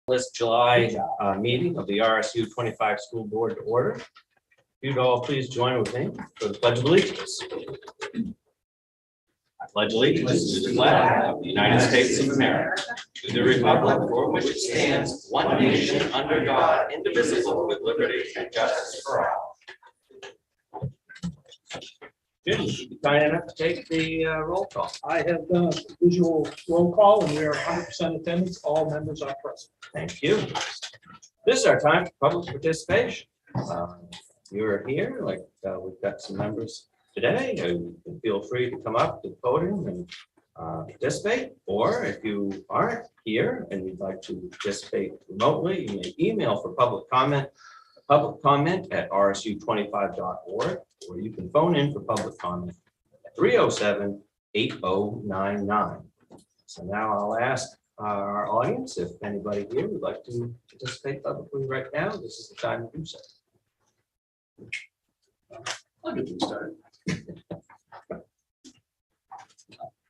This July meeting of the RSU 25 School Board to order. If you'd all please join with me for the Pledge of Allegiance. I pledge allegiance to the flag of the United States of America, to the republic for which it stands, one nation under God, indivisible, with liberty and justice for all. Jim, you be kind enough to take the roll call. I have done a visual roll call and we are 100% attendance. All members are present. Thank you. This is our time for public participation. You're here, like we've got some members today. You can feel free to come up to the podium and participate. Or if you aren't here and you'd like to participate remotely, you may email for public comment at rsu25.org, or you can phone in for public comment at 307-8099. So now I'll ask our audience if anybody here would like to participate publicly right now. This is the time to do so. I'll get them started.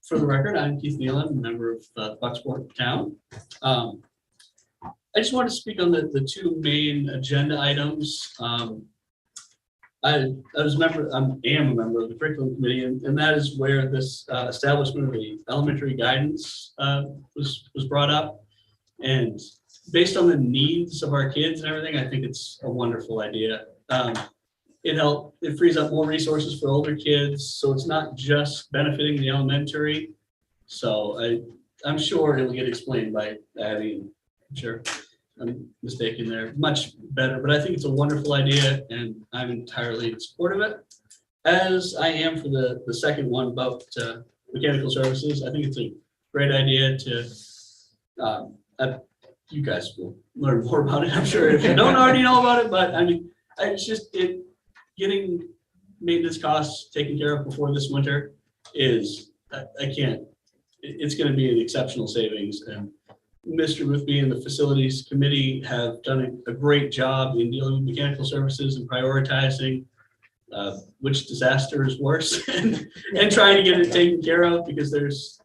For the record, I'm Keith Nealon, member of Bucksport Town. I just want to speak on the two main agenda items. I am a member of the curriculum committee, and that is where this establishment of the elementary guidance was brought up. And based on the needs of our kids and everything, I think it's a wonderful idea. It frees up more resources for older kids, so it's not just benefiting the elementary. So I'm sure it will get explained by Abby. I'm sure I'm mistaken there, much better, but I think it's a wonderful idea and I'm entirely in support of it. As I am for the second one about mechanical services, I think it's a great idea to, you guys will learn more about it, I'm sure, if you don't already know about it, but I mean, it's just getting maintenance costs taken care of before this winter is, it's going to be an exceptional savings. And Mr. Boothby and the facilities committee have done a great job in dealing with mechanical services and prioritizing which disaster is worse and trying to get it taken care of, because there's,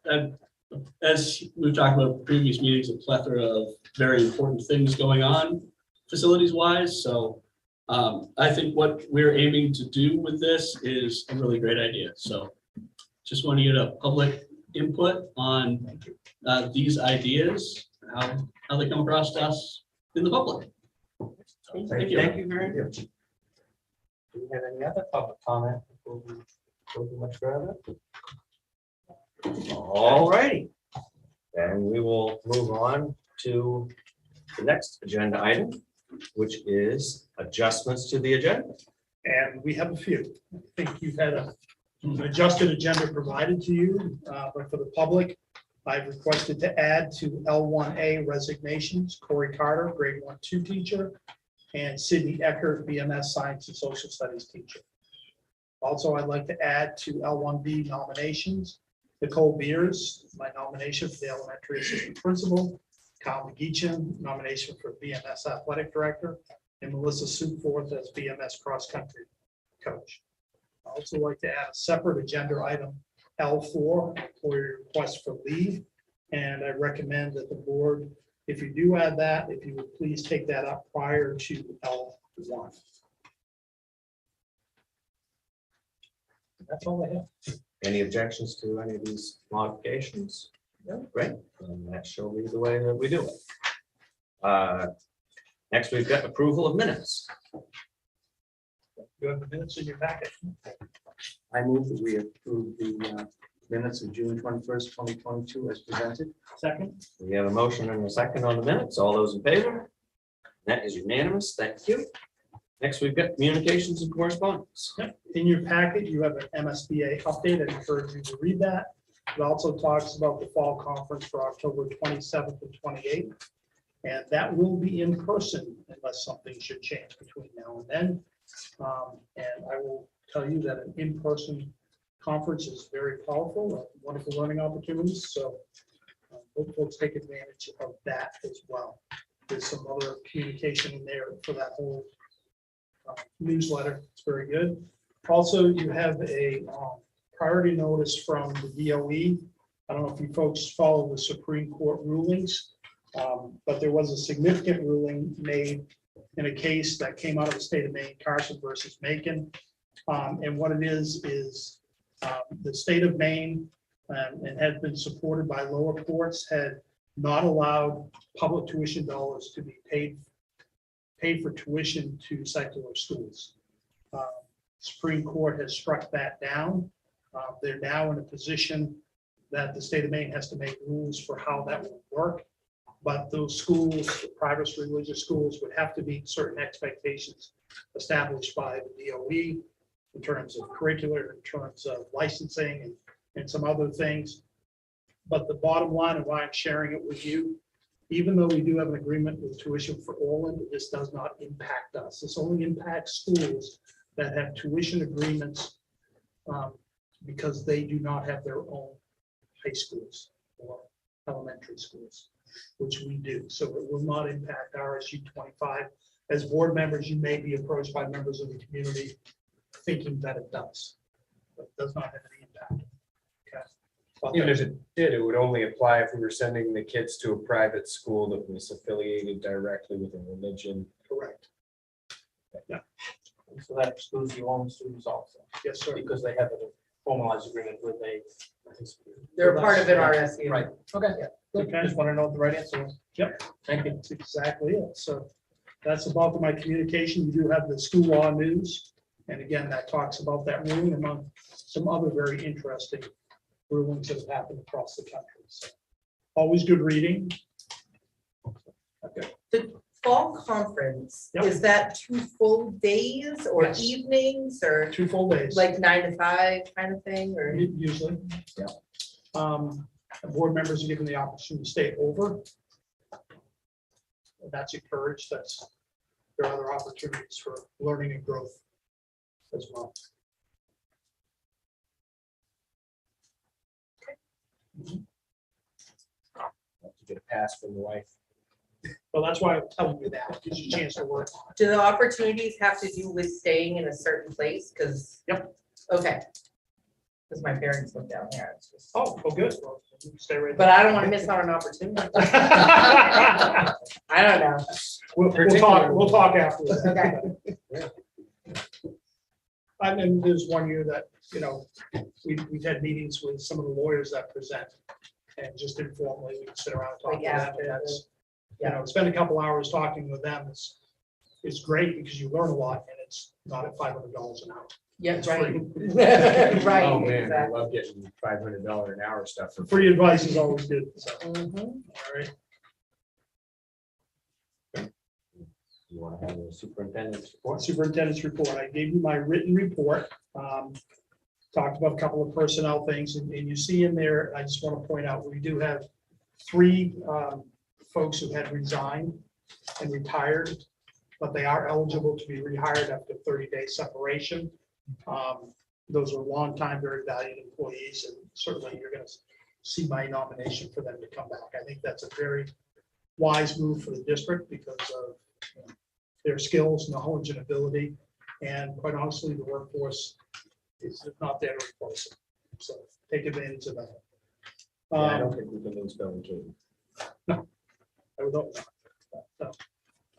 as we've talked about in previous meetings, a plethora of very important things going on facilities wise. So I think what we're aiming to do with this is a really great idea. So just want to get a public input on these ideas, how they come across to us in the public. Thank you. Thank you very much. Do we have any other public comment before we go too much further? All righty. Then we will move on to the next agenda item, which is adjustments to the agenda. And we have a few. I think you've had an adjusted agenda provided to you, but for the public, I've requested to add to L1A resignations, Corey Carter, grade 1-2 teacher, and Sydney Eckert, BMS Science and Social Studies teacher. Also, I'd like to add to L1B nominations, Nicole Beers, my nomination for the elementary assistant principal, Kyle McGeechan, nomination for BMS athletic director, and Melissa Sukforth as BMS cross country coach. I'd also like to add a separate agenda item, L4, for your request for leave. And I recommend that the board, if you do add that, if you would please take that up prior to L1. That's all I have. Any objections to any of these modifications? No, great. And that shall be the way that we do it. Next, we've got approval of minutes. You have the minutes in your packet. I move that we approve the minutes of June 21st, 2022 as presented. Second. We have a motion and a second on the minutes. All those in favor? That is unanimous. Thank you. Next, we've got communications and correspondence. In your packet, you have an MSBA update. I encourage you to read that. It also talks about the fall conference for October 27th and 28th. And that will be in person unless something should change between now and then. And I will tell you that an in-person conference is very powerful, wonderful learning opportunities. So hope folks take advantage of that as well. There's some other communication in there for that whole newsletter. It's very good. Also, you have a priority notice from the DOE. I don't know if you folks follow the Supreme Court rulings. But there was a significant ruling made in a case that came out of the state of Maine, Carson versus Macon. And what it is the state of Maine, and had been supported by lower courts, had not allowed public tuition dollars to be paid for tuition to secular schools. Supreme Court has struck that down. They're now in a position that the state of Maine has to make rules for how that will work. But those schools, the private religious schools, would have to meet certain expectations established by the DOE in terms of curricular, in terms of licensing and some other things. But the bottom line of why I'm sharing it with you, even though we do have an agreement with tuition for Orland, this does not impact us. This only impacts schools that have tuition agreements because they do not have their own high schools or elementary schools, which we do. So it will not impact RSU 25. As board members, you may be approached by members of the community thinking that it does, but it does not have any impact. Okay. But Even if it did, it would only apply if we were sending the kids to a private school that was affiliated directly with a religion. correct. So that excludes the own students also, Yes, sir. because they have a formalized agreement with a. They're part of an RSU. Right, okay. Okay. Just want to know what the right answer was. Yep. Thank you. That's exactly it. So that's the bulk of my communication. You do have the school law news. And again, that talks about that ruling among some other very interesting rulings that have happened across the country. So always good reading. Okay. Fall conference, Yep. is that 2 full days or Yes. evenings or 2 full days. like 9 to 5 kind of thing or? Usually. Yeah. Board members are given the opportunity to stay over. That's encouraged. There are other opportunities for learning and growth as well. To get a pass from the wife. Well, that's why I'm telling you that, gives you a chance to work. Do the opportunities have to do with staying in a certain place? Because. Yep. Okay. Because my parents live down there. It's just- Oh, good. Well, you can stay right But there. I don't want to miss out on an opportunity. We'll I don't know. talk afterwards. Okay. And then there's one year that, we've had meetings with some of the lawyers that present. And just informally, we can sit around and talk to Like them. after And that's, yeah. spend a couple hours talking with them. It's great because you learn a lot and it's not at $500 an hour. Yeah, It's right. free. Right. Oh, man, I exactly. love getting $500 an hour stuff for free. Free advice is always good. So, Mhm. all right. You want to have a superintendent's report? Superintendent's report. I gave you my written report. Talked about a couple of personnel things, and you see in there, I just want to point out, we do have 3 folks who had resigned and retired, but they are eligible to be rehired after 30-day separation. Those are longtime, very valued employees, and certainly you're going to see my nomination for them to come back. I think that's a very wise move for the district because of their skills, knowledge, and ability. And quite honestly, the workforce is not there to replace it. So take advantage of that. Yeah, I don't think we can lose Bill and Katie. I would hope not. So,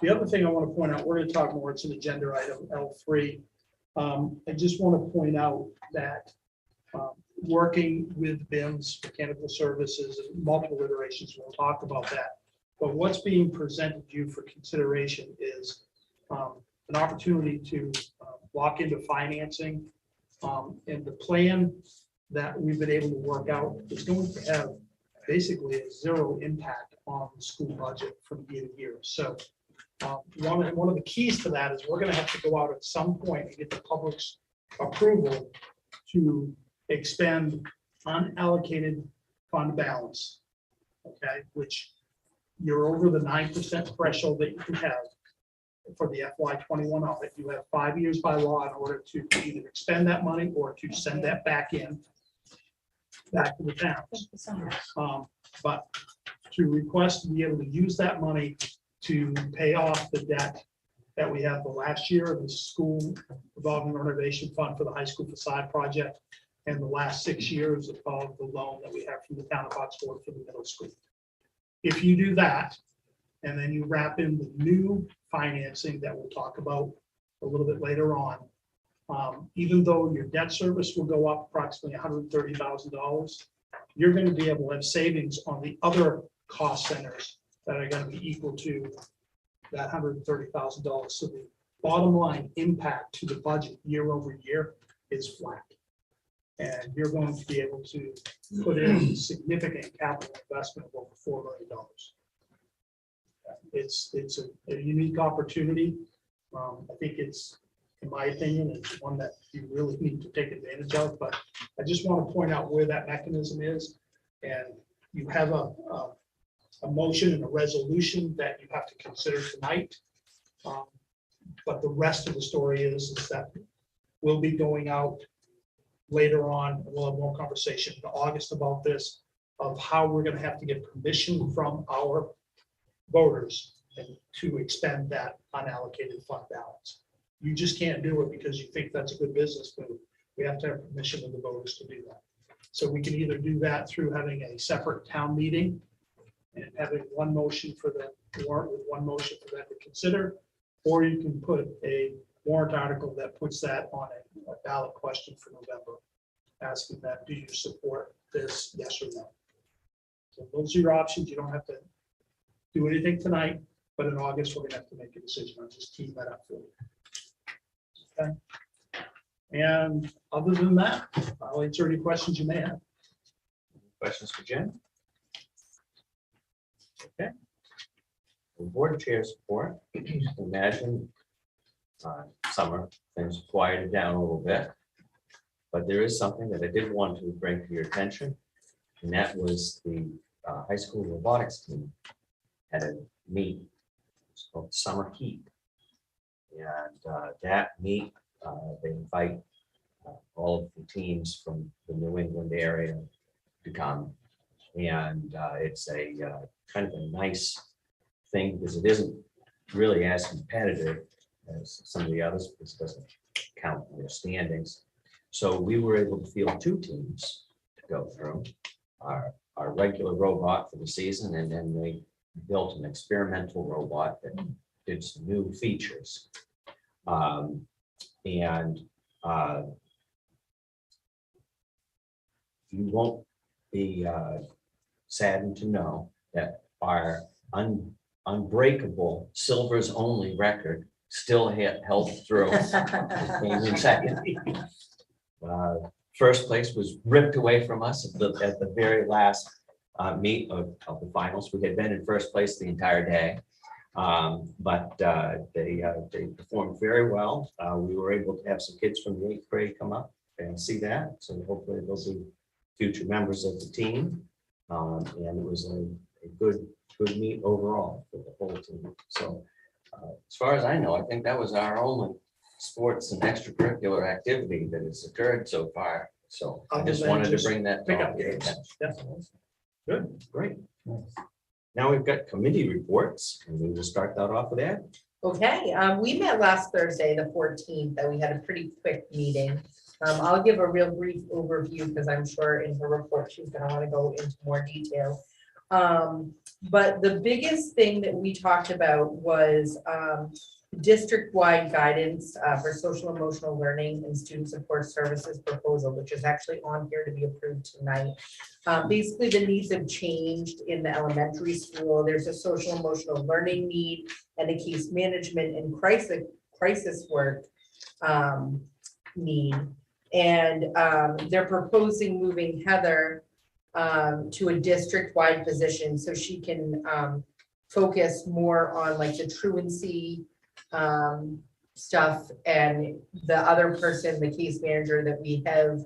the other thing I want to point out, we're going to talk more, it's an agenda item L3. I just want to point out that working with BIMS, Mechanical Services, and multiple iterations, we'll talk about that. But what's being presented to you for consideration is an opportunity to lock into financing. And the plan that we've been able to work out is going to have basically a 0 impact on the school budget from year to year. So one of the keys to that is we're going to have to go out at some point and get the public's approval to expend unallocated fund balance. Okay, which you're over the 9% threshold that you can have for the FY21 audit. You have 5 years by law in order to either expend that money or to send that back to the towns. But to request to be able to use that money to pay off the debt that we have the last year of the school revolving renovation fund for the high school facade project and the last 6 years of the loan that we have from the town of Oxford for the middle school. if you do that, and then you wrap in the new financing that we'll talk about a little bit later on, even though your debt service will go up approximately $130,000, you're going to be able to have savings on the other cost centers that are going to be equal to that $130,000. So the bottom line impact to the budget year over year is flat. And you're going to be able to put in significant capital investment of over $4 million. It's a unique opportunity. I think it's, in my opinion, it's one that you really need to take advantage of, but I just want to point out where that mechanism is. And you have a motion and a resolution that you have to consider tonight. But the rest of the story is that we'll be going out later on. We'll have more conversation in August about this, of how we're going to have to get permission from our voters and to expend that unallocated fund balance. You just can't do it because you think that's a good business move. We have to have permission of the voters to do that. So we can either do that through having a separate town meeting and having one motion for the warrant with one motion for them to consider, or you can put a warrant article that puts that on a ballot question for November, asking that, do you support this, yes or no? So those are your options. You don't have to do anything tonight, but in August, we're gonna have to make a decision. I'll just team that up for you. Okay. And other than that, I'll answer any questions you may have. Questions for Jen? Okay. The board chair support. Imagine summer, things quieted down a little bit. But there is something that I did want to bring to your attention, and that was the high school robotics team had a meet. It's called Summer Heat. And that meet, they invite all of the teams from the New England area to come. And it's a kind of a nice thing because it isn't really as competitive as some of the others because it doesn't count in their standings. So we were able to field 2 teams to go through our regular robot for the season, and then they built an experimental robot that did some new features. You won't be saddened to know that our unbreakable silvers only record still held through. Came in second. First place was ripped away from us at the very last meet of the finals. We had been in first place the entire day. But they performed very well. We were able to have some kids from the 8th grade come up and see that. So hopefully they'll be future members of the team. And it was a good meet overall for the whole team. So as far as I know, I think that was our only sports and extracurricular activity that has occurred so far. So I just wanted to bring that. Pickup games. Good. Great. Now we've got committee reports, and we will start that off with that. Okay, we met last Thursday, the 14th, and we had a pretty quick meeting. I'll give a real brief overview because I'm sure in her report, she's gonna wanna go into more detail. But the biggest thing that we talked about was district-wide guidance for social emotional learning and student support services proposal, which is actually on here to be approved tonight. Basically, the needs have changed in the elementary school. There's a social emotional learning need and a case management and crisis work need. And they're proposing moving Heather to a district-wide position so she can focus more on like the truancy stuff, and the other person, the case manager that we have,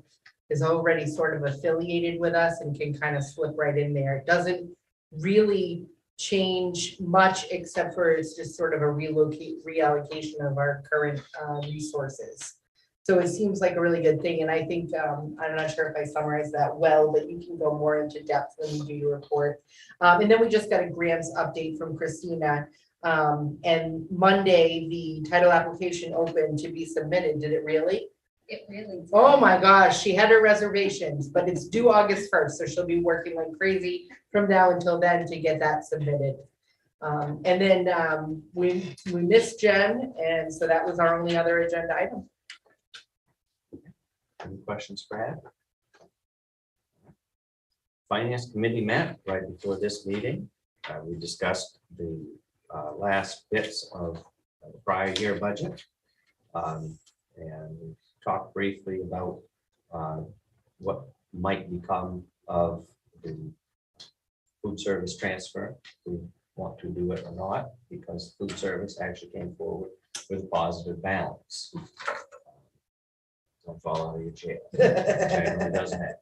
is already sort of affiliated with us and can kind of slip right in there. It doesn't really change much except for it's just sort of a reallocation of our current resources. So it seems like a really good thing. And I think, I'm not sure if I summarized that well, but you can go more into depth when you do your report. And then we just got a grants update from Christina. And Monday, the title application opened to be submitted. Did it really? It really. did. Oh my gosh, she had her reservations, but it's due August 1st, so she'll be working like crazy from now until then to get that submitted. And then we missed Jen, and so that was our only other agenda item. Any questions for Ed? Finance committee met right before this meeting. We discussed the last bits of the prior year budget. And we talked briefly about what might become of the food service transfer. We want to do it or not, because food service actually came forward with a positive balance. Don't fall out of your chair. Generally doesn't it?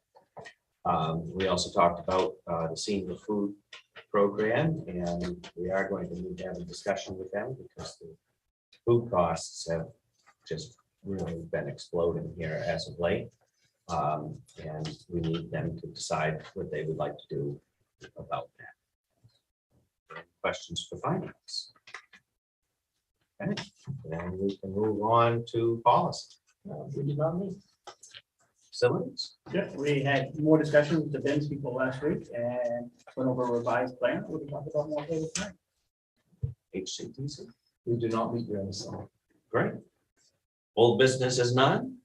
We also talked about the senior food program, and we are going to need to have a discussion with them because the food costs have just really been exploding here as of late. And we need them to decide what they would like to do about that. Questions for finance? Okay, then we can move on to policy. Facilities. Yeah, we had more discussion with the Ben's people last week and went over a revised plan. We'll talk about more later tonight. HCTC. We do not meet during the summer. Great. Old business is none.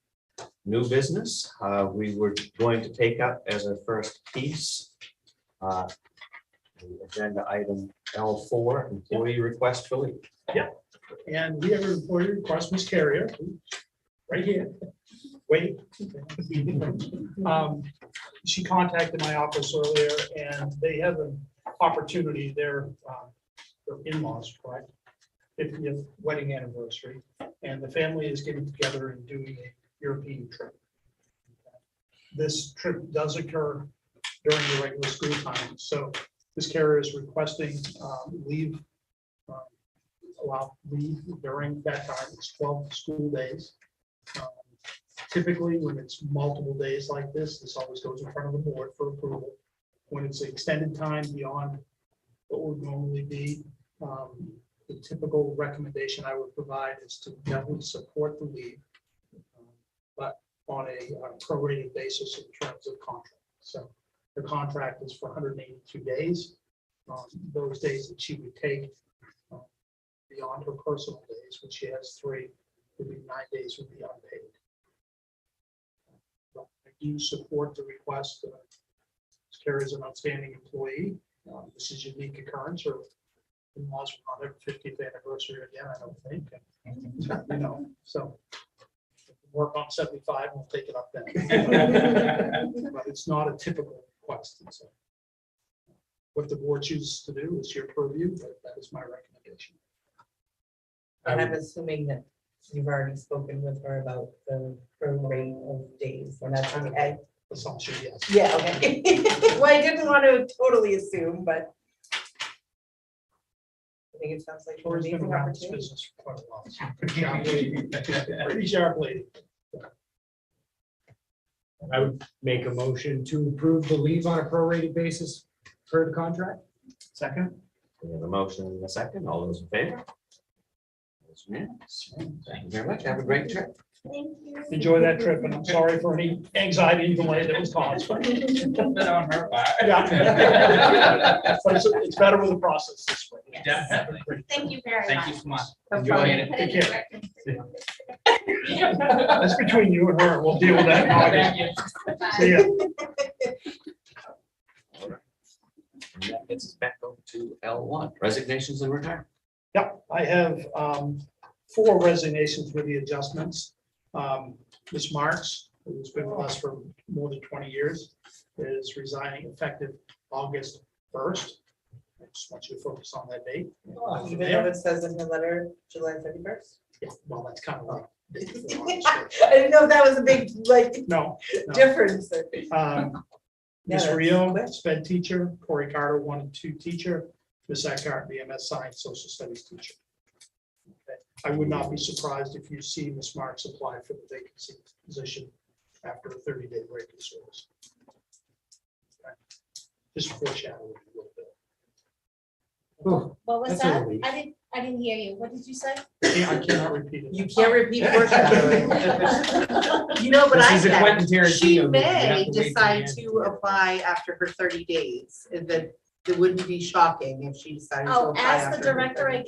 New business, we were going to take up as a first piece. The agenda item L4, employee request for leave. And we have a employee request, Ms. Carrier, right here. Wait. She contacted my office earlier, and they have an opportunity, their in-laws, correct? 50th wedding anniversary, and the family is getting together and doing a European trip. This trip does occur during the regular school time, so this carrier is requesting leave, allow leave during that time. It's 12 school days. Typically, when it's multiple days like this always goes in front of the board for approval. When it's extended time beyond what would normally be, the typical recommendation I would provide is to definitely support the leave, but on a prorated basis in terms of contract. So the contract is for 182 days. Those days that she would take beyond her personal days, which she has 3, would be 9 days would be unpaid. I do support the request. Carrie is an outstanding employee. This is a unique occurrence, or in-laws will not have 50th anniversary again, I don't think. You know, so work on 75, we'll take it up then. But it's not a typical request. So what the board chooses to do is your purview, but that is my recommendation. And I'm assuming that you've already spoken with her about the rate of days, and that's okay. Assumption, yes. Yeah, okay. Well, I didn't want to totally assume, but I think it sounds like an Tori's been amazing around this opportunity. business for quite a while. So pretty sharp lady. Pretty sharp lady. I would make a motion to approve the leave on a prorated basis per the contract. Second, We have a motion and a second. All those in favor? Those unanimous. Thank you very much. Have a great trip. Thank you. enjoy that trip, and I'm sorry for any anxiety and delay that was caused. But on her part. yeah. But it's better with the process this way. Definitely. Thank you very much. Thank you so much. Have Enjoy fun. it. Take care. That's between you and her. We'll deal with that in August. See ya. And that gets us back over to L1, resignations and retirement. Yeah, I have 4 resignations with the adjustments. Ms. Marks, who's been with us for more than 20 years, is resigning effective August 1st. I just want you to focus on that date. Even though it says in the letter, July 31st. Yeah, well, that's kind of like. I didn't know if that was a big, like, No. no. difference. Ms. that's Rio, quick. sped teacher, Corey Carter, 1 and 2 teacher, Ms. Eckhart, BMS science, social studies teacher. Okay. I would not be surprised if you see Ms. Marks apply for the vacancy position after a 30-day break in service. Okay. Just foreshadowing a little bit. What was That's a that? relief. I didn't, I didn't hear you. What did you say? I cannot repeat it. You can't repeat foreshadowing. You know, but This I is a can. Quentin Tarantino She movie. You have may to wait till the decide end. to apply after her 30 days. That it wouldn't be shocking if she decided to Oh, apply as after the her director 30 days.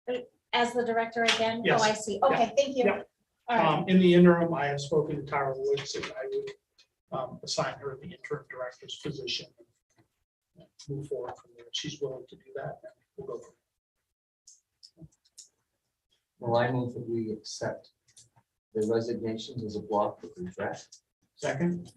again? As the director again? Yes. Oh, I see. Okay, thank you. Yeah. All right. In the interim, I have spoken to Tara Woods and I would assign her the interim director's position. And move forward from there. If she's willing to do that, then we'll go from Well, I move that we accept the resignations as a block with regret. second.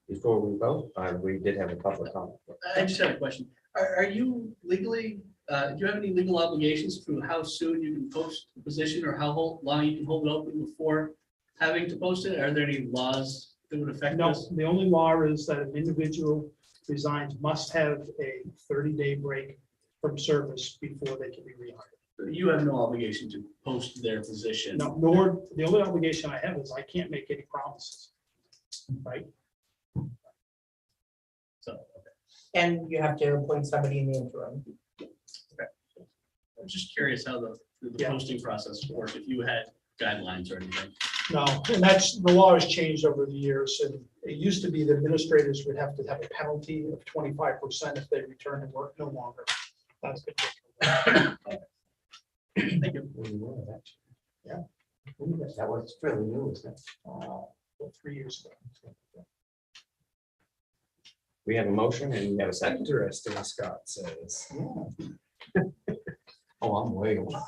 Before we vote, we did have a public comment. I just have a question. Are you legally, do you have any legal obligations to how soon you can post the position or how long you can hold it open before having to post it? Are there any laws that would affect No, this? the only law is that an individual resigns must have a 30-day break from service before they can be rehired. You have no obligation to post their position. No, nor, the only obligation I have is I can't make any promises. Right? So, And you have to appoint somebody in the interim. I'm just curious how the Yeah. posting process works, if you had guidelines or anything. No, and that's, the law has changed over the years, and it used to be the administrators would have to have a penalty of 25% if they return to work, no longer. That's been taken away. Thank you. Yeah. That was fairly new, isn't it? About 3 years ago. We have a motion and we have a second. Interesting, Scott says. Oh, I'm way over.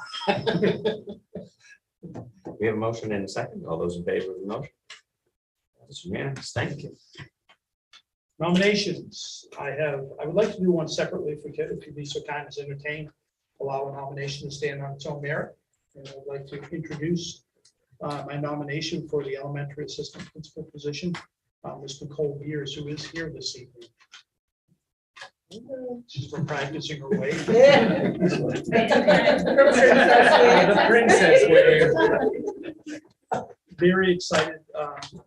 We have a motion and a second. All those in favor of the motion? That's unanimous. Thank you. Nominations, I would like to do one separately if we could, if you'd be so kind as entertain, allow a nomination to stand on its own merit. And I'd like to introduce my nomination for the elementary assistant principal position, Ms. Nicole Beers, who is here this evening. She's been practicing her way. The princess wave. Very excited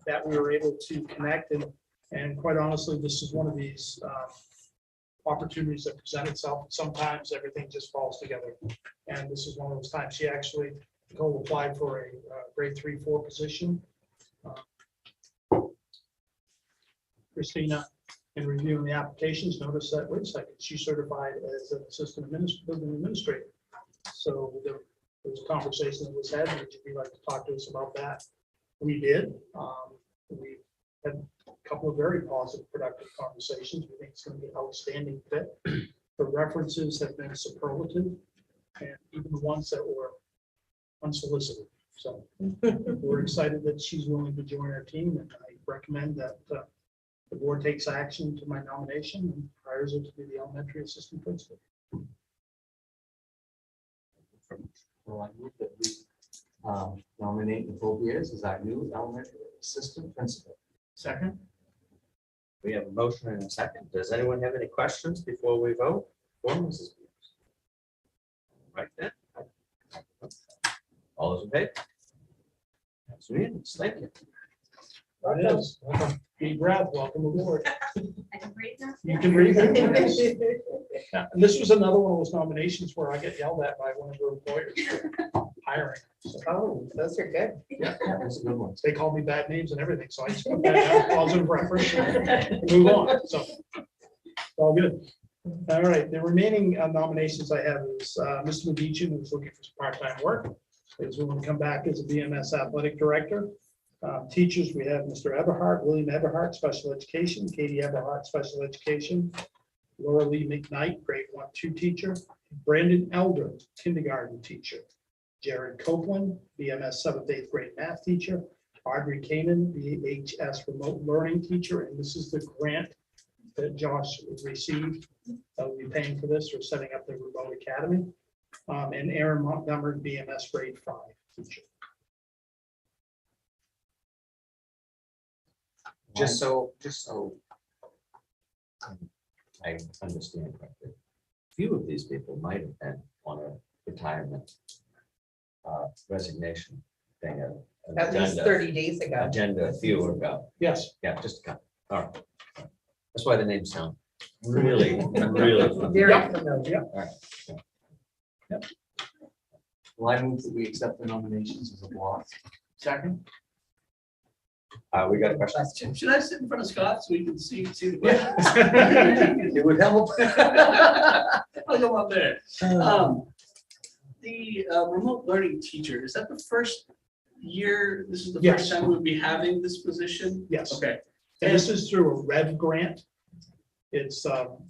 that we were able to connect, and quite honestly, this is one of these opportunities that present itself. Sometimes everything just falls together, and this is one of those times. She actually, Nicole applied for a grade 3-4 position. Christina, in reviewing the applications, noticed that, wait a second, she's certified as an assistant building administrator. So there was a conversation that was had, would you like to talk to us about that? We did. We had a couple of very positive, productive conversations. We think it's going to be an outstanding fit. The references have been superlative, and even the ones that were unsolicited. So we're excited that she's willing to join our team, and I recommend that the board takes action to my nomination and hires her to be the elementary assistant principal. Well, I move that we nominate Nicole Beers as our new elementary assistant principal. Second? We have a motion and a second. Does anyone have any questions before we vote? For Mrs. Beers? Right then. All those in favor? That's unanimous. Thank you. It is. Deep breath, welcome aboard. I can breathe now? You can read it. Yeah, and this was another one of those nominations where I get yelled at by one of the employers for hiring. So, Oh, those are good. yeah, That was a good one. they call me bad names and everything, so I just put that down, positive reference, and move on, so. All good. All right, the remaining nominations I have is Mr. Medici, who's looking for some part-time work. Is willing to come back as a BMS athletic director. Teachers, we have Mr. Eberhardt, William Eberhardt, special education, Katie Eberhardt, special education, Laura Lee McKnight, grade 1-2 teacher, Brandon Elder, kindergarten teacher, Jared Copeland, BMS 7th, 8th grade math teacher, Audrey Kanan, VHS remote learning teacher, and this is the grant that Josh received. We'll be paying for this, or setting up the remote academy, and Aaron Montgomery, BMS grade 5 teacher. Just so I understand correctly, few of these people might have been on a retirement resignation thing. At least 30 days ago. Agenda a few ago. Yes. Yeah, just a couple. All right. That's why the names sound really, really. Very Yeah. familiar. All right. Well, I move that we accept the nominations as a block. Second? We got a question. Should I sit in front of Scott so we can see the question? It would help. I'll go up there. The remote learning teacher, is that the first year, this is the Yes. first time we'll be having this position? Yes. Okay, And this is through a REV grant. It's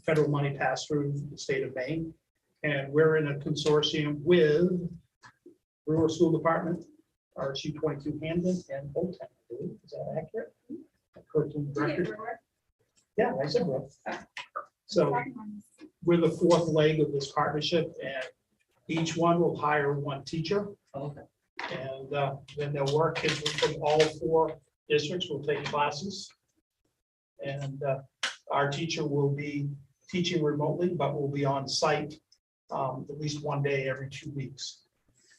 federal money passed through the state of Maine. And we're in a consortium with Brewer School Department, RSU 22 Hamden and OTEM, I believe. Is that accurate? Curriculum director. Yeah, I said Brewer. So we're the fourth leg of this partnership, and each one will hire one teacher. okay. And then they'll work, kids from all four districts will take classes. And our teacher will be teaching remotely, but will be on site at least one day every 2 weeks.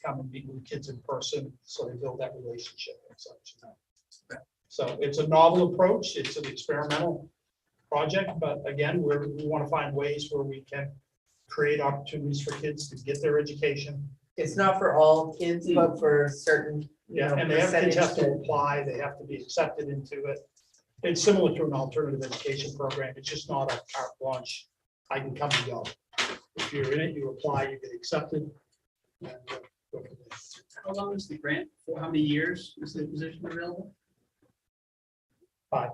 Come and meet with kids in person, so they build that relationship and such. So it's a novel approach, it's an experimental project, but again, we want to find ways where we can create opportunities for kids to get their education. It's not for all kids, but for certain, you Yeah, know, and they have, kids have to percentage. apply, they have to be accepted into it. It's similar to an alternative education program, it's just not a carte blanche, I can come and go. If you're in it, you apply, you get accepted. and, go from there. How long is the grant? For how many years is the position available? 5.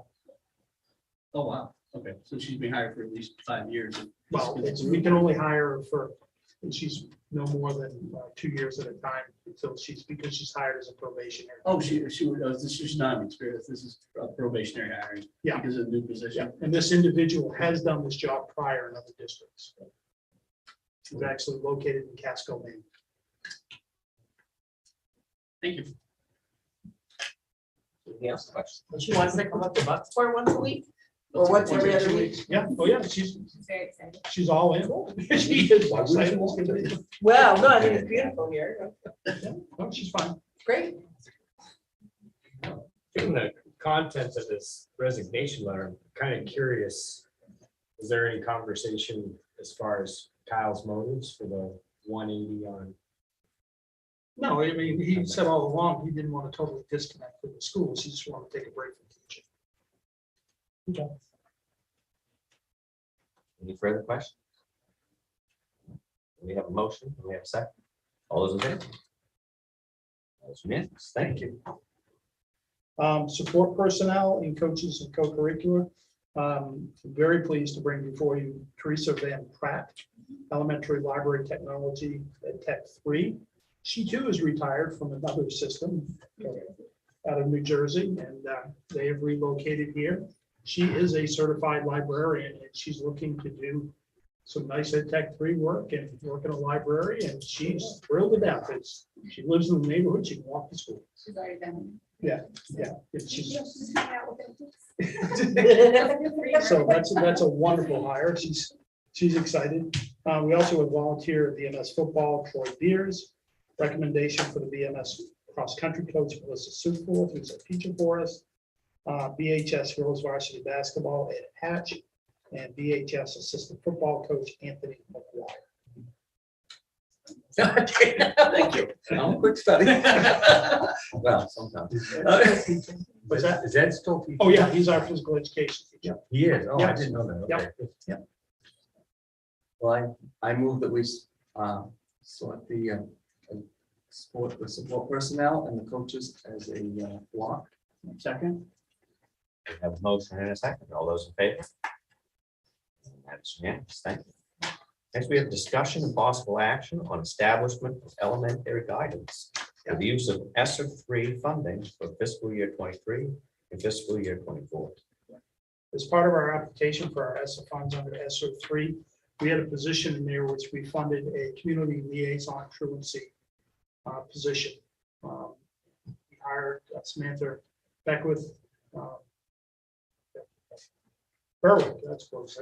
Oh, wow. Okay, so she's been hired for at least 5 years. Well, we can only hire her for, and she's no more than 2 years at a time until because she's hired as a probationary. Oh, this is not an experience. This is a probationary hiring. Yeah. Because of the new Yeah, position. and this individual has done this job prior in other districts. She's actually located in Casco, Maine. Thank you. Any other questions? And she wants to come up to Bucksport once a week, or once every other week. Yeah, oh yeah, she's Very excited. all in. She is excited. Well, no, I mean, it's beautiful here. No, she's fine. Great. Given the content of this resignation letter, I'm kind of curious, is there any conversation as far as Kyle's motives for the 180 on? No, I mean, he said all along, he didn't want to totally disconnect from the schools. He just wanted to take a break from teaching. Okay. Any further questions? We have a motion, we have a second. All those in favor? That's unanimous. Thank you. Support personnel and coaches and co-curricular. Very pleased to bring before you Teresa Van Pratt, Elementary Library Technology at Tech 3. She too is retired from another system out of New Jersey, and they have relocated here. She is a certified librarian, and she's looking to do some nice at Tech 3 work and work in a library, and she's thrilled to death. She lives in the neighborhood, she can walk to school. She's already done. Yeah, it's She's just, hanging out with so that's a wonderful hire. She's excited. We also have volunteer at BMS football, Troy Beers. Recommendation for the BMS cross-country coach, Melissa Suforth, who's a teacher for us. BHS girls varsity basketball, Ed Hatch, and BHS assistant football coach, Anthony McGuire. Thank you. I'm a quick study. Well, sometimes. Was that? Is Ed still? teaching? Oh, yeah, he's our physical education teacher. He is. Oh, I Yes. didn't know that. Yep. Okay. Well, I move that we select the support personnel and the coaches as a block. Second? We have a motion and a second. All those in favor? That's unanimous. Thank you. Next, we have discussion and possible action on establishment of elementary guidance for the use of ESSER 3 funding for fiscal year 23 and fiscal year 24. As part of our application for our ESSA funds under ESSER 3, we had a position in there which we funded a community liaison truancy position. We hired Samantha Beckwith. Berwick, that's close.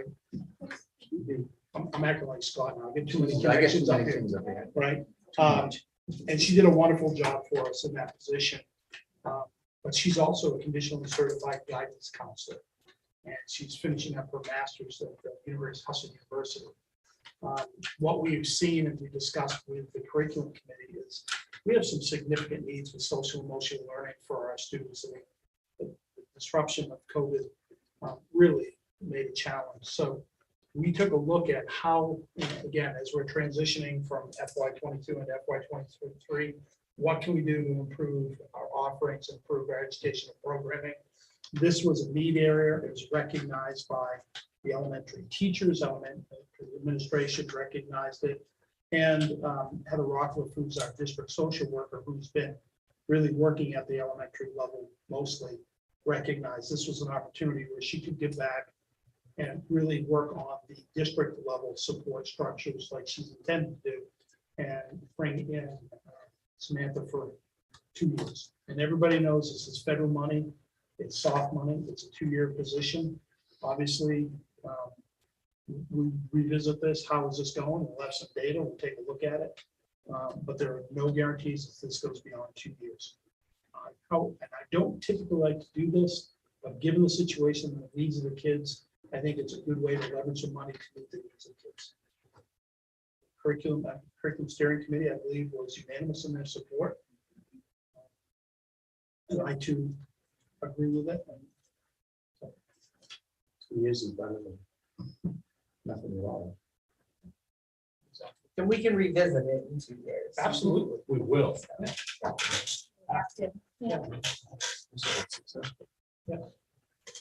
I'm acting like Scott now. I get too many I guess connections up here, things up there. right? And she did a wonderful job for us in that position. But she's also a conditionally certified guidance counselor. And she's finishing up her master's at the University of Husson University. What we've seen and we discussed with the curriculum committee is we have some significant needs with social emotional learning for our students. And the disruption of COVID really made a challenge. So we took a look at how, again, as we're transitioning from FY22 and FY23, what can we do to improve our offerings, improve our educational programming? This was a need area. It was recognized by the elementary teachers, elementary administration recognized it. And Heather Rockcliffe, who's our district social worker, who's been really working at the elementary level mostly, recognized this was an opportunity where she could give back and really work on the district level support structures like she's intended to do, and bring in Samantha for 2 years. And everybody knows this is federal money. It's soft money. It's a 2-year position. Obviously, we revisit this. How is this going? We'll have some data. We'll take a look at it. But there are no guarantees that this goes beyond 2 years. And I don't typically like to do this, but given the situation and the needs of the kids, I think it's a good way to leverage some money to meet the needs of kids. Curriculum Steering Committee, I believe, was unanimous in their support. And I too agree with it. 2 years is better than nothing at all. And we can revisit it in 2 years. Absolutely. We will. Yeah.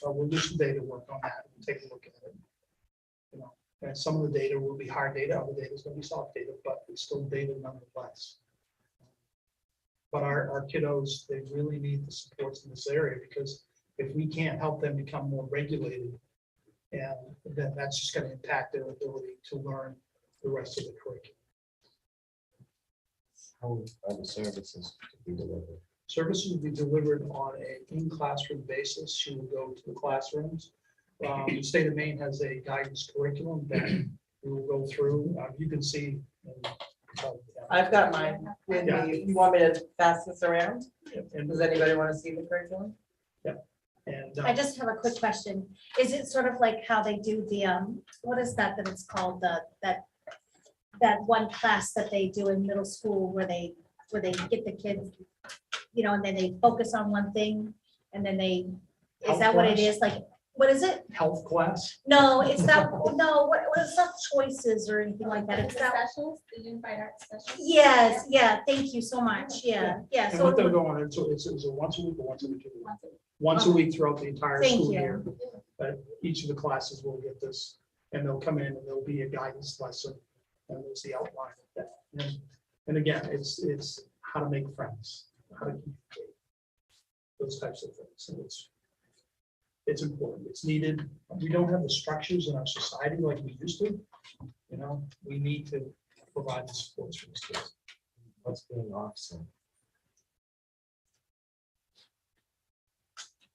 We'll do some data work on that and take a look at it. You know, and some of the data will be hard data, other data is going to be soft data, but it's still data nonetheless. But our kiddos, they really need the supports in this area, because if we can't help them become more regulated, and then that's just going to impact their ability to learn the rest of the curriculum. How are the services to be delivered? Services will be delivered on an in-classroom basis. She will go to the classrooms. The state of Maine has a guidance curriculum that we will go through. You can see. I've got mine with Yeah. me. You want me to pass this around? And, Does anybody want to see the curriculum? and I just have a quick question. Is it sort of like how they do the, what is that it's called, that one class that they do in middle school where they get the kids, you know, and then they focus on one thing, and then is that what it is? Like, what is it? health class. No, it's not, no, what is not choices or anything like that? It's The not. specials, the unified arts specials. Yes, yeah, thank you so much. Yeah, yeah. And So what they're going, it's a once a week or once every 2 weeks. Once a week throughout the entire Thank school you. year. But each of the classes will get this, and they'll come in and there'll be a guidance lesson, and there's the outline of that. And again, it's how to make friends, how to communicate, those types of things. And it's important. It's needed. We don't have the structures in our society like we used to. You know, we need to provide the supports for these kids. What's being offset?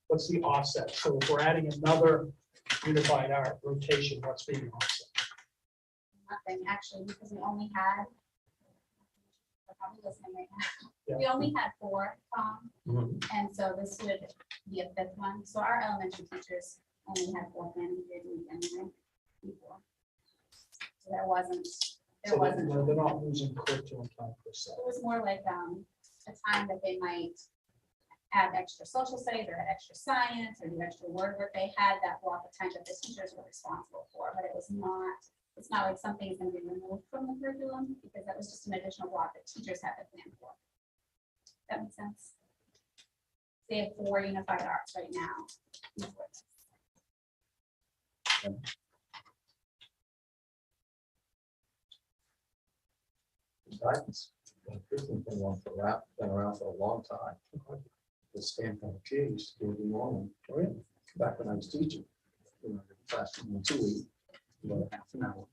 What's the offset? So if we're adding another unified art rotation, what's being offset? Nothing, actually, because we only had. They're probably listening right now. Yeah. We only had 4, Mhm. and so this would be a 5th one. So our elementary teachers only had 4 planning periods a week anyway, before. So there wasn't, So they're not losing curriculum time per se. it was more like a time that they might add extra social studies or add extra science or do extra word work. They had that block of time that the teachers were responsible for, but it's not like something is going to be removed from the curriculum, because that was just an additional block that teachers had to plan for. That makes sense. They have 4 unified arts right now. Guidance. The curriculum been around for a long time. The Stanford kid used to do it in the morning. Back when I was teaching. You know, the classroom in 2 weeks, about half an hour.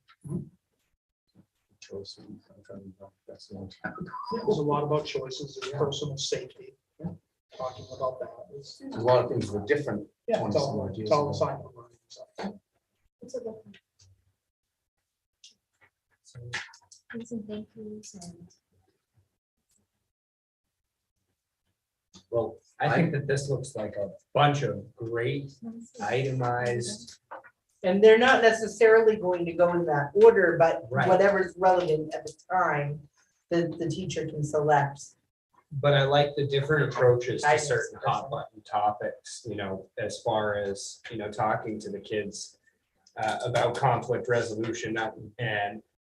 Chose some, I'm trying to remember, that's a long time ago. There's a lot about choices and personal safety. Talking about that. A lot of things were different. Yeah, it's 20 some all odd years it's all ago. assignment learning stuff. It's a good one. Please and thank yous and. Well, I think that this looks like a bunch of great itemized, And they're not necessarily going to go in that order, but Right. whatever's relevant at the time the teacher can select. But I like the different approaches to Guidance certain hot person. button topics, as far as, talking to the kids about conflict resolution,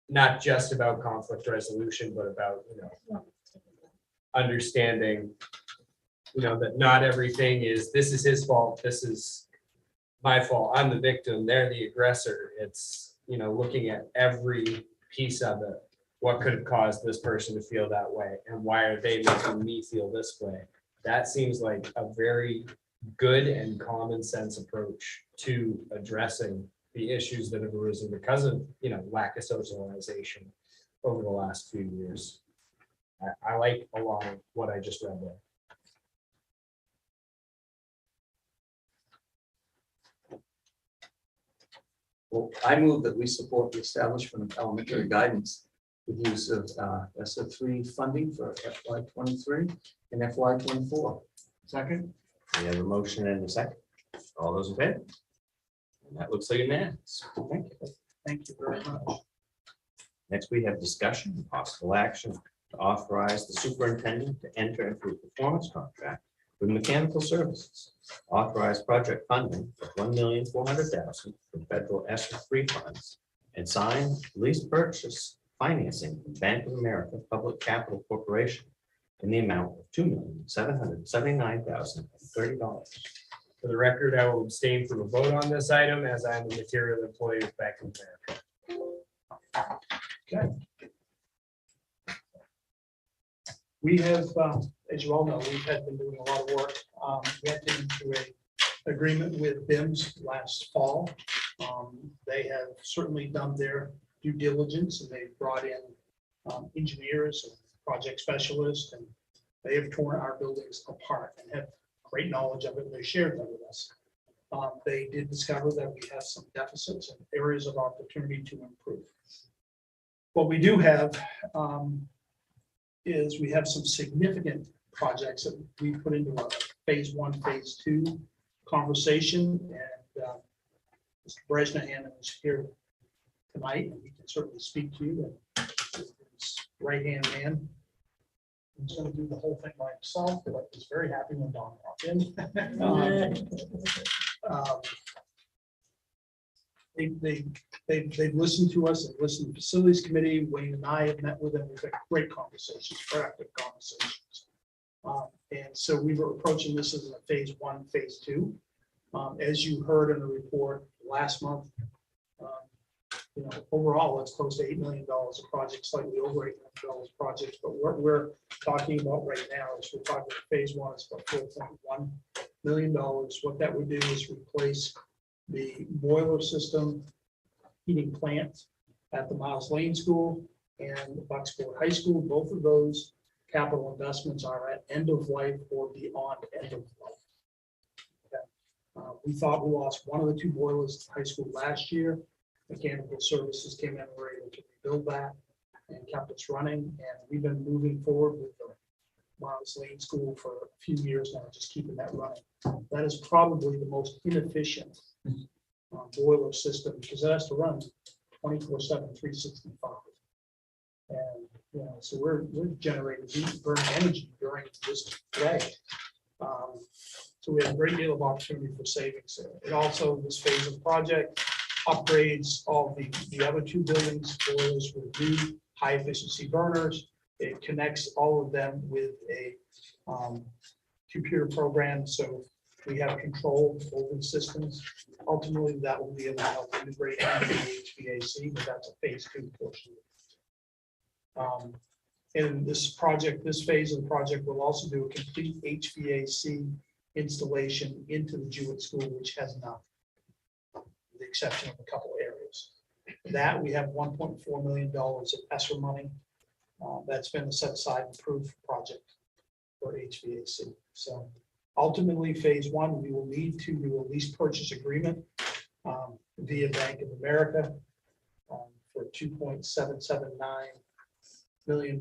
not just about conflict resolution, but about, understanding, that not everything is, this is his fault, this is my fault, I'm the victim, they're the aggressor. It's, looking at every piece of it. What could have caused this person to feel that way, and why are they making me feel this way? That seems like a very good and common sense approach to addressing the issues that have arisen because of, lack of socialization over the last few years. I like a lot of what I just read there. Well, I move that we support the establishment of elementary guidance with use of SF3 funding for FY '23 and FY '24. Second. We have a motion and a second. All those in favor? And that looks like unanimous. Thank you. Thank you very much. Next, we have discussion and possible action to authorize the superintendent to enter into a performance contract with Mechanical Services. Authorize project funding of $1,400,000 from federal SF3 funds and sign lease purchase financing from Bank of America Public Capital Corporation in the amount of $2,779,030. For the record, I will abstain from a vote on this item as I am a material employee of Bank of America. We have, as you all know, we've been doing a lot of work. We entered into an agreement with BIMS last fall. They have certainly done their due diligence, and they've brought in engineers and project specialists, and they have torn our buildings apart and have great knowledge of it, and they shared that with us. They did discover that we have some deficits and areas of opportunity to improve. What we do have is we have some significant projects that we put into our phase 1, phase 2 conversation, and Mr. Bresnahan is here tonight, and he can certainly speak to you. And his right-hand man, he's going to do the whole thing by himself, but I was very happy when Don walked in. They've listened to us, they've listened to the facilities committee. Wayne and I have met with them. We've had great conversations, productive conversations. And so we were approaching this as a phase 1, phase 2. As you heard in the report last month, overall, it's close to $8 million a project, slightly over $8 million projects. But what we're talking about right now is we're talking about phase 1, it's about $4.1 million. What that would do is replace the boiler system heating plant at the Miles Lane School and Bucksport High School. Both of those capital investments are at end of life or beyond end of life. Okay. We thought we lost one of the 2 boilers at the high school last year. Mechanical Services came in and were able to rebuild that and kept us running. And we've been moving forward with the Miles Lane School for a few years now, just keeping that running. That is probably the most inefficient boiler system because it has to run 24/7, 365. And so we're generating heat, burning energy during this day. So we have a great deal of opportunity for savings. It also, this phase of the project, upgrades all the other 2 buildings, boilers with new high efficiency burners. It connects all of them with a computer program, so we have control over the systems. Ultimately, that will be able to help integrate into the HVAC, but that's a phase 2 portion. And this project, this phase of the project will also do a complete HVAC installation into the Jewett School, which has none, with the exception of a couple areas. That we have $1.4 million of ESSER money that's been set aside and approved for project for HVAC. So ultimately, phase 1, we will need to do a lease purchase agreement via Bank of America for $2.779 million.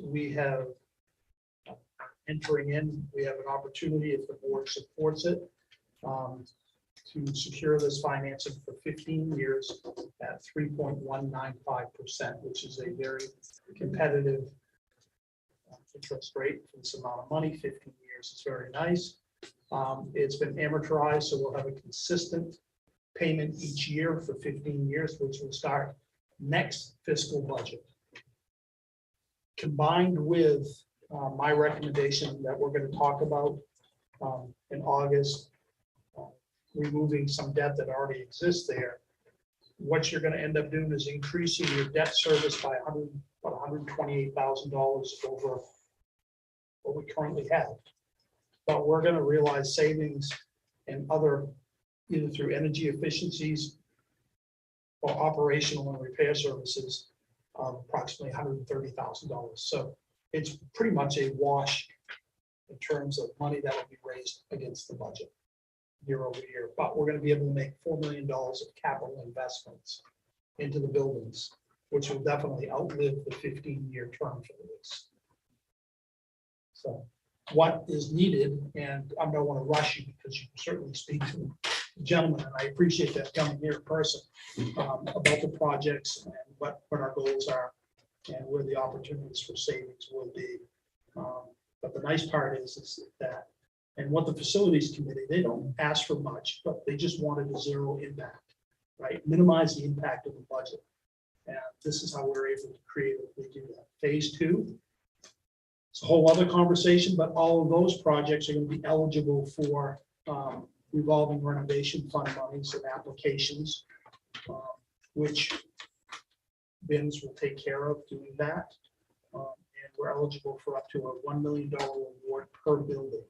We have entering in, we have an opportunity, if the board supports it, to secure this financing for 15 years at 3.195%, which is a very competitive interest rate for this amount of money, 15 years. It's very nice. It's been amortized, so we'll have a consistent payment each year for 15 years, which will start next fiscal budget. Combined with my recommendation that we're going to talk about in August, removing some debt that already exists there, what you're going to end up doing is increasing your debt service by $128,000 over what we currently have. But we're going to realize savings and other, either through energy efficiencies or operational and repair services of approximately $130,000. So it's pretty much a wash in terms of money that will be raised against the budget year over year. But we're going to be able to make $4 million of capital investments into the buildings, which will definitely outlive the 15-year term for the lease. So what is needed, and I don't want to rush you because you can certainly speak to the gentleman, and I appreciate that coming here in person about the projects and what our goals are and where the opportunities for savings will be. But the nice part is that, and what the facilities committee, they don't ask for much, but they just wanted a zero impact, right? Minimize the impact of the budget. And this is how we're able to creatively do that. Phase 2, it's a whole other conversation, but all of those projects are going to be eligible for revolving renovation fund monies and applications, which BINs will take care of doing that. And we're eligible for up to a $1 million award per building.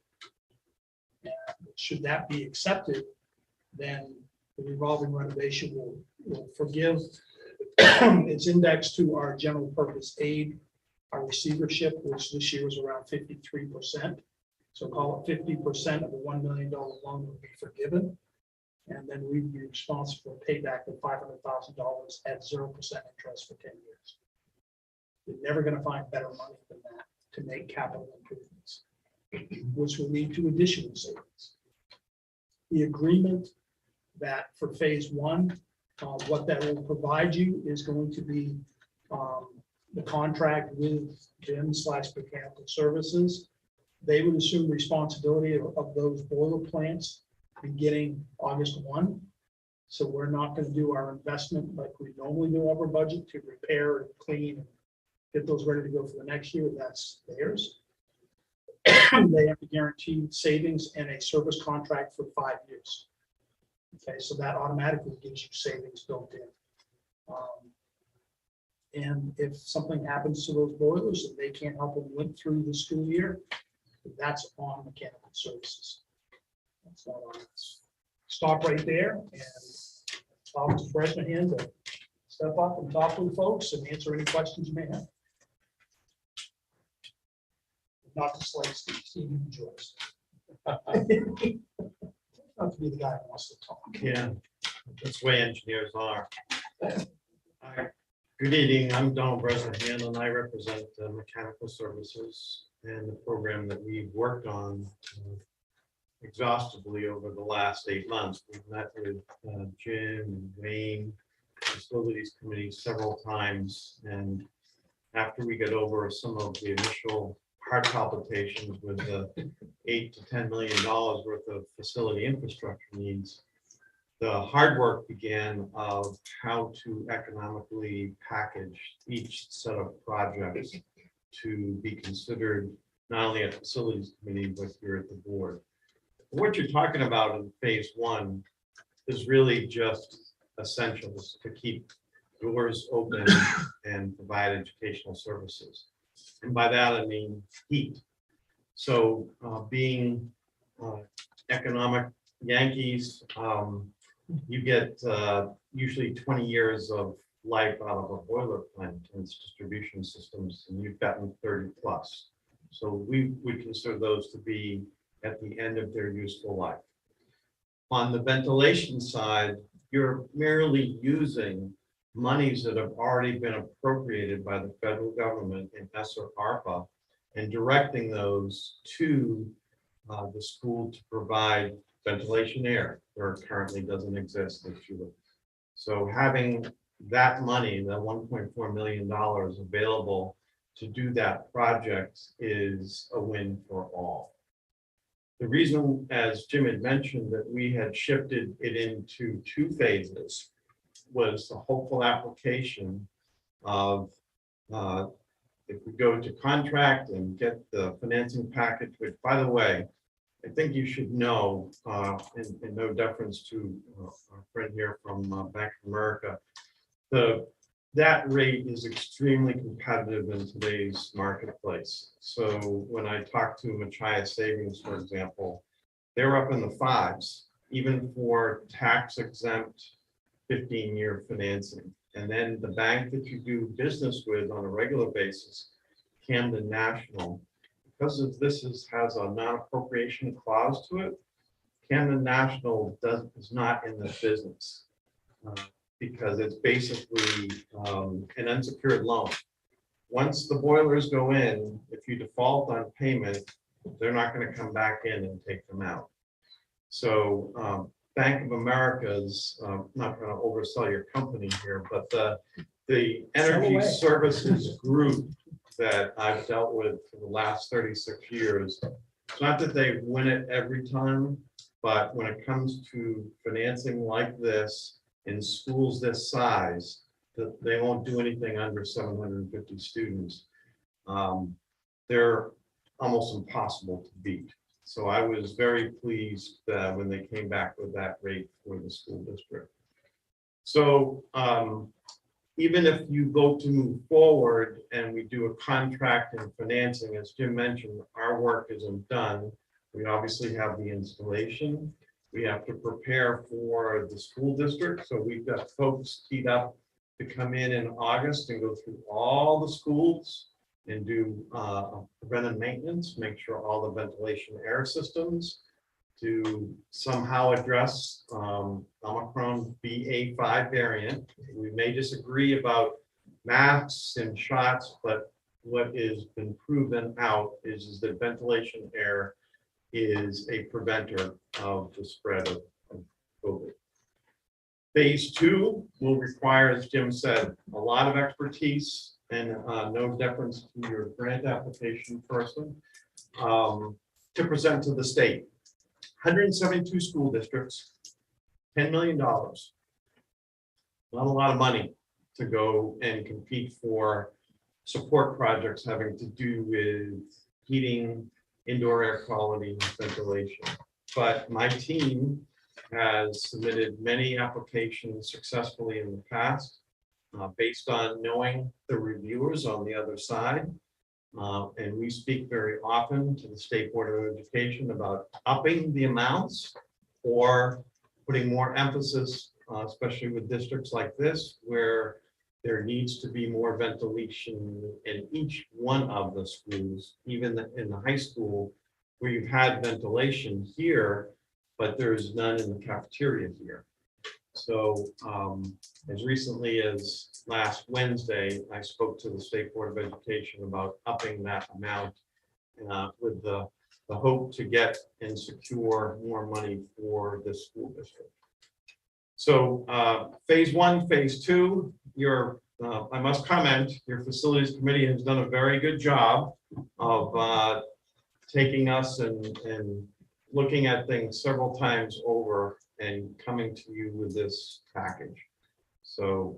And should that be accepted, then the revolving renovation will forgive. It's indexed to our general purpose aid, our receivership, which this year was around 53%. So call it 50% of a $1 million loan would be forgiven. And then we'd be responsible for payback of $500,000 at 0% interest for 10 years. You're never going to find better money than that to make capital improvements, which will lead to additional savings. The agreement that for phase 1, what that will provide you is going to be the contract with BIM/Mechanical Services. They would assume responsibility of those boiler plants beginning August 1. So we're not going to do our investment like we normally do over budget to repair and clean and get those ready to go for the next year. That's theirs. They have to guarantee savings and a service contract for 5 years. Okay, so that automatically gives you savings built in. And if something happens to those boilers and they can't help them limp through the school year, that's on Mechanical Services. That's not on us. Stop right there and I'll just raise my hand to step up and talk with folks and answer any questions you may have. Not to slay Steve Joyce. Not to be the guy who wants to talk. Yeah, that's the way engineers are. Good evening, I'm Donald Bresnahan and I represent Mechanical Services and the program that we've worked on exhaustively over the last 8 months. We've met with Jim and Wayne, facilities committee several times, and after we get over some of the initial heart palpitations with the $8 to $10 million worth of facility infrastructure needs, the hard work began of how to economically package each set of projects to be considered not only at facilities committee, but here at the board. What you're talking about in phase 1 is really just essentials to keep doors open and provide educational services. And by that, I mean heat. So being economic Yankees, you get usually 20 years of life out of a boiler plant and its distribution systems, and you've gotten 30 plus. So we would consider those to be at the end of their useful life. On the ventilation side, you're merely using monies that have already been appropriated by the federal government in ESSER ARPA and directing those to the school to provide ventilation air where it currently doesn't exist. So having that money, the $1.4 million available to do that project is a win for all. The reason, as Jim had mentioned, that we had shifted it into 2 phases was the hopeful application of if we go to contract and get the financing package, which, by the way, I think you should know, in no deference to our friend here from Bank of America, that rate is extremely competitive in today's marketplace. So when I talk to Machias Savings, for example, they're up in the 5s, even for tax exempt 15-year financing. And then the bank that you do business with on a regular basis, Camden National, because of this has a non-appropriation clause to it, Camden National is not in this business because it's basically an unsecured loan. Once the boilers go in, if you default on payment, they're not going to come back in and take them out. So Bank of America's, not going to oversell your company here, but the energy services group that I've dealt with for the last 36 years, it's not that they win it every time, but when it comes to financing like this in schools this size, that they won't do anything under 750 students. They're almost impossible to beat. So I was very pleased when they came back with that rate for the school district. So even if you vote to move forward and we do a contract and financing, as Jim mentioned, our work isn't done. We obviously have the installation. We have to prepare for the school district. So we've got folks teed up to come in August and go through all the schools and do preventive maintenance, make sure all the ventilation air systems to somehow address Omicron BA.5 variant. We may disagree about masks and shots, but what has been proven out is that ventilation air is a preventer of the spread of COVID. Phase 2 will require, as Jim said, a lot of expertise and no deference to your grant application person to present to the state. 172 school districts, $10 million. Not a lot of money to go and compete for support projects having to do with heating, indoor air quality, ventilation. But my team has submitted many applications successfully in the past based on knowing the reviewers on the other side. And we speak very often to the State Board of Education about upping the amounts or putting more emphasis, especially with districts like this, where there needs to be more ventilation in each one of the schools, even in the high school, where you've had ventilation here, but there's none in the cafeteria here. So as recently as last Wednesday, I spoke to the State Board of Education about upping that amount with the hope to get and secure more money for this school district. So phase 1, phase 2, I must comment, your facilities committee has done a very good job of taking us and looking at things several times over and coming to you with this package. So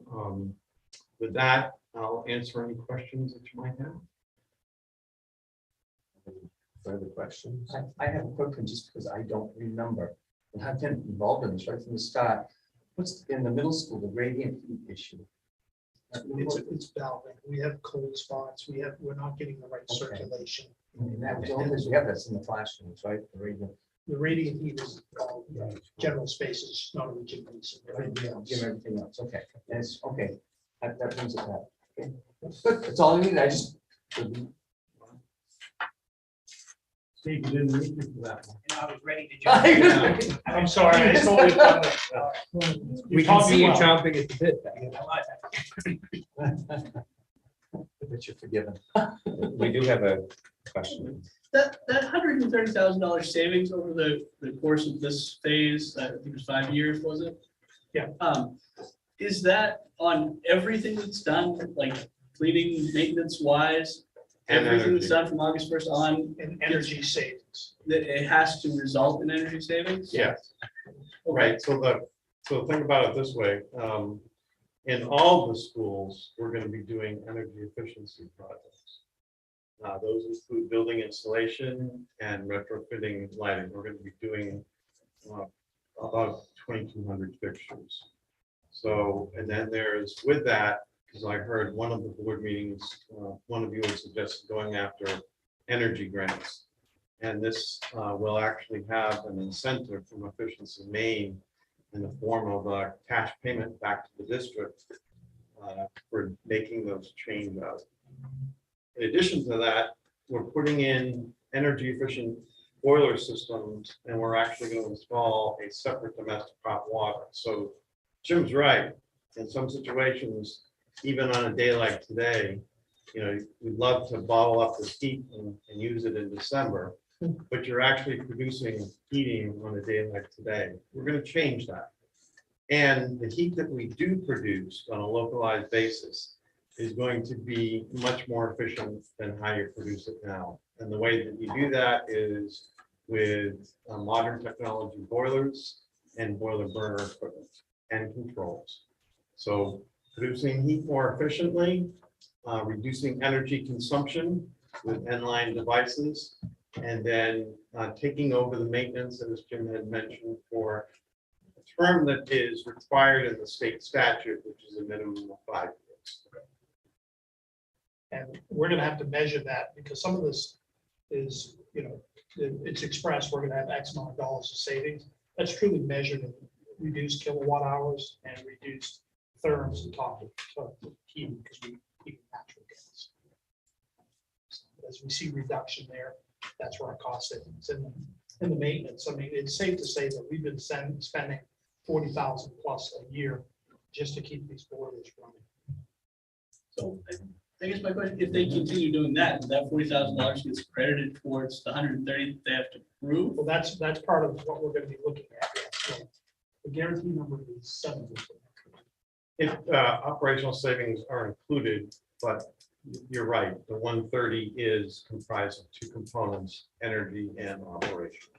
with that, I'll answer any questions that you might have. Further questions? I have a quick one just because I don't remember. And I've been involved in this right from the start. What's in the middle school, the radiant heat issue? It's valving. We have cold spots. We're not getting the right Okay. circulation. And that was the only thing we have that's in the classrooms, right? The radiant. The radiant heat is general spaces, not in the gymnasium. Give everything else, okay, that's, okay, that brings it back. Okay. That's good, that's all I need, I just. Steve, you didn't need me for that one. And I was ready to jump. I'm sorry. I totally thought that, We can taught me see you well. chomping at the bit. But you're forgiven. We do have a question. That $130,000 savings over the course of this phase, I think it was 5 years, was it? Yeah. Is that on everything that's done, like cleaning, maintenance wise? And everything that's energy. done from August 1st on, And energy savings. that it has to result in energy savings? Yes. Right, so think about it this way, in all the schools, we're gonna be doing energy efficiency projects. Those include building installation and retrofitting lighting, we're gonna be doing about 2,200 fixtures. So, and then there's, with that, because I heard one of the board meetings, one of you had suggested going after energy grants. And this will actually have an incentive from Efficiency Maine in the form of a cash payment back to the district for making those change out. In addition to that, we're putting in energy efficient boiler systems, and we're actually going to install a separate domestic hot water. So Jim's right. In some situations, even on a day like today, you know, we'd love to bottle up the heat and use it in December, but you're actually producing heating on a day like today. We're going to change that. And the heat that we do produce on a localized basis is going to be much more efficient than how you produce it now. And the way that you do that is with modern technology boilers and boiler burner equipment and controls. So producing heat more efficiently, reducing energy consumption with N-line devices, and then taking over the maintenance, as Jim had mentioned, for a term that is required in the state statute, which is a minimum of 5 years. And we're gonna have to measure that because some of this is, you know, it's expressed, we're gonna have X amount of dollars of savings. That's truly measured in reduced kilowatt hours and reduced therms and top of heating because we keep natural gas. As we see reduction there, that's where our cost savings and in the maintenance. I mean, it's safe to say that we've been spending 40,000 plus a year just to keep these boilers running. So I guess my question, if they continue doing that, that $40,000 gets credited towards the 130 that they have to prove? Well, that's part of what we're gonna be looking at. So the guarantee number is 70. If operational savings are included, but you're right, the 130 is comprised of two components, energy and operation.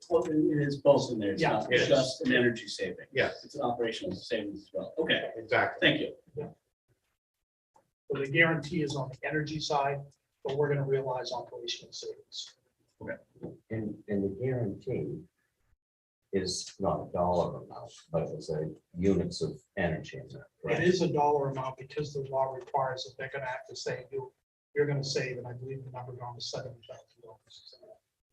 Well, it is both in there. It's Yeah, not it is. just an energy saving. Yes, It's an operational savings as well. Okay, exactly. thank you. So the guarantee is on the energy side, but we're gonna realize operational savings. And the guarantee is not a dollar amount, but it's a units of energy. In there, It is a dollar amount because the law requires that they're gonna have to say, you're gonna save, and I believe the number on the $70,000.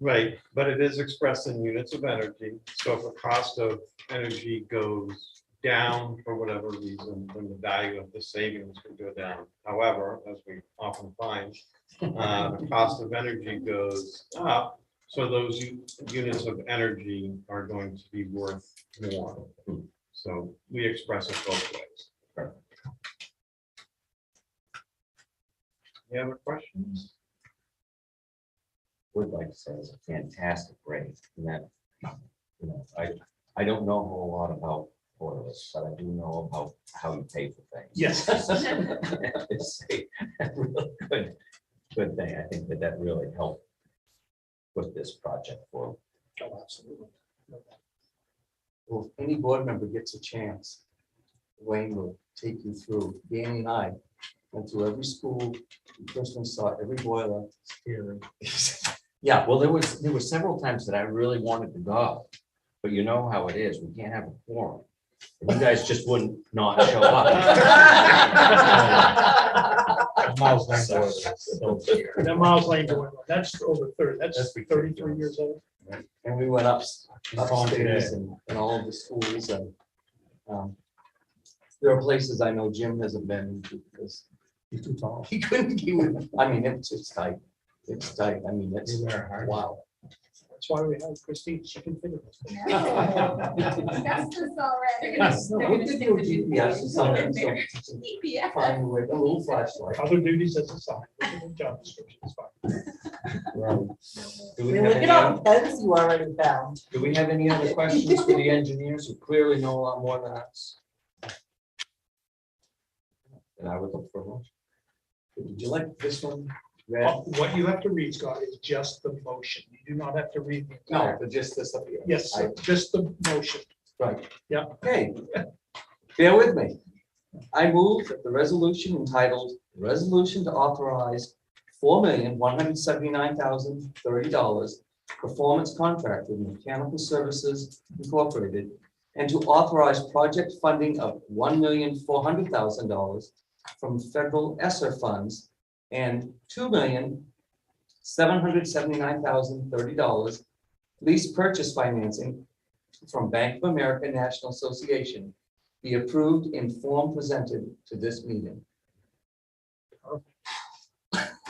Right, but it is expressed in units of energy. So if the cost of energy goes down for whatever reason, then the value of the savings would go down. However, as we often find, the cost of energy goes up. So those units of energy are going to be worth more. So we express it both ways. Any other questions? Would like to say it's a fantastic rate, and that, you know, I don't know a whole lot about boilers, but I do know about how you pay for things. Yes. It's a really good thing. I think that really helped with this project for. Oh, absolutely. Well, if any board member gets a chance, Wayne will take you through. Danny and I went through every school, we personally saw every boiler here. Yeah, well, there were several times that I really wanted to go, but you know how it is, we can't have a quorum. And you guys just wouldn't not show up. Miles Lane boiler. That Miles Lane boiler, that's over 30, that's 33 years old. And we went upstairs and all of the schools and there are places I know Jim hasn't been because he's too tall. He couldn't, I mean, it's tight. It's tight. I mean, it's, wow. That's why we have Christine, she can figure this. That's just already. No, we could do a GPS or something, so GPS. find a way, a little flashlight. Other duties as assigned, job description is fine. Right. Do we Look have at any all other- the pens you already found. do we have any other questions for the engineers who clearly know a lot more than us? And I would look for one. Did you like this one? What you have to read, Scott, is just the motion. You do not have to read the No, entire. but just this up here. Yes, sir, just the motion. Right. Yeah. Okay, bear with me. I move that the resolution entitled, "Resolution to Authorize $4,179,030 Performance Contract with Mechanical Services Incorporated, and to authorize project funding of $1,400,000 from federal ESSER funds and $2,779,030 lease purchase financing from Bank of America National Association be approved in form presented to this meeting."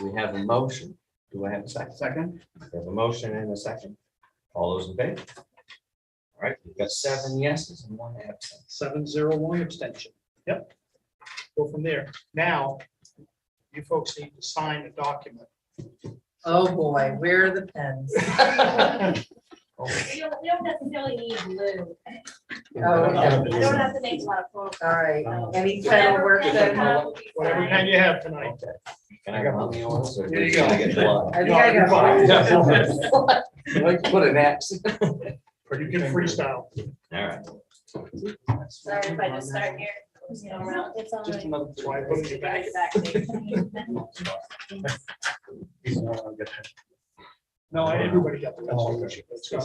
We have a motion. Do I have a second? Second. We have a motion and a second. All those in favor? All right, we've got 7 yeses and 1 absent. 701 abstention. Yep. Go from there. Now, you folks need to sign the document. Oh, boy, where are the pens? We don't necessarily need blue. Oh, okay. I don't have to make a lot of photos. All right, any pen will work then? Whatever pen you have tonight. Can I go on the oils or? There you go. I get blood? I think I got one. I'd like to put an X. You can freestyle. All right. Sorry if I just start here. You know, around- It's all Just right. another. That's why I put it in your bag. No, everybody got the resolution. Let's go.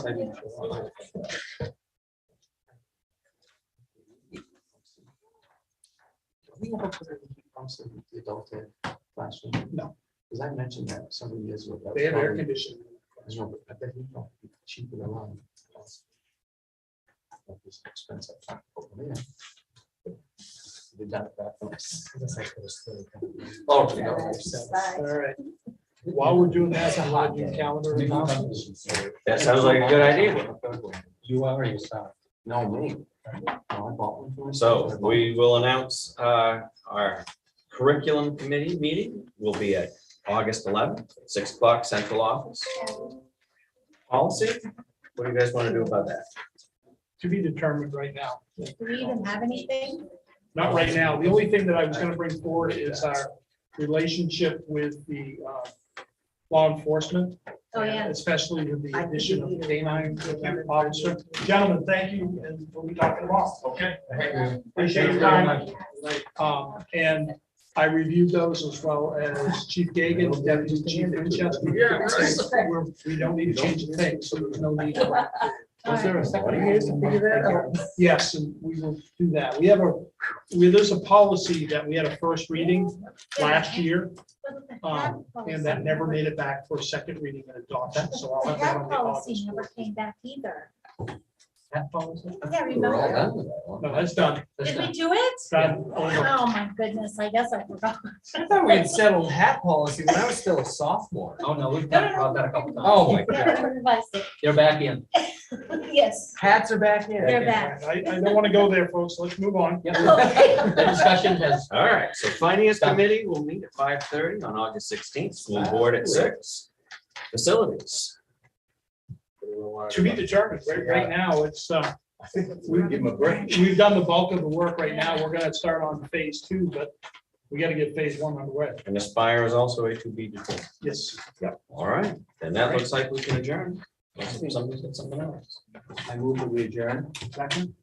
We ever put any heat pumps in the adult ed classroom? No. Because I mentioned that several years ago. That They have was air probably- conditioning. I know, but I bet heat pump would be cheaper than mine. That was expensive. We done it back when I was- Oh, you know, All right. While we're doing that, I'm gonna do calendar announcements. That sounds like a good idea. You are yourself. No, me. No, I bought one for So myself. we will announce our curriculum committee meeting will be at August 11th, 6 o'clock central office. Policy, what do you guys want to do about that? To be determined right now. Do we even have anything? Not right now. The only thing that I was gonna bring forward is our relationship with the law enforcement. Oh, yeah. Especially with the addition of the canine officer. Gentlemen, thank you, and we'll be talking tomorrow, okay? Appreciate your time. And I reviewed those as well as Chief Gagan, Deputy Chief Winchester. We don't need to change the thing, so there's no need. Was there a second years to figure that out? Yes, and we will do that. There's a policy that we had a first reading last year, and that never made it back for a second reading and adoption, so I'll The have that on hat the policy August. never came back either. Hat policy? Yeah, We're all remember? done with that one. No, that's done. Did we do it? Done. Over. Oh, my goodness, I guess I forgot. I thought we had settled hat policy when I was still a sophomore. Oh, no, we've talked about that a couple Oh, my Yeah, God. we revised it. They're back in. Yes, Hats are back in. they're back. I don't want to go there, folks. Let's move on. Okay. The discussion has. All right, so finance committee will meet at 5:30 on August 16th, school board at 6. Facilities. To be determined. Right now, it's, We give them a break. we've done the bulk of the work right now. We're gonna start on phase 2, but we gotta get phase 1 underway. And Aspire is also a to be determined. Yes. All right, then that looks like we can adjourn. Unless somebody's got something else. I move that we adjourn. Second?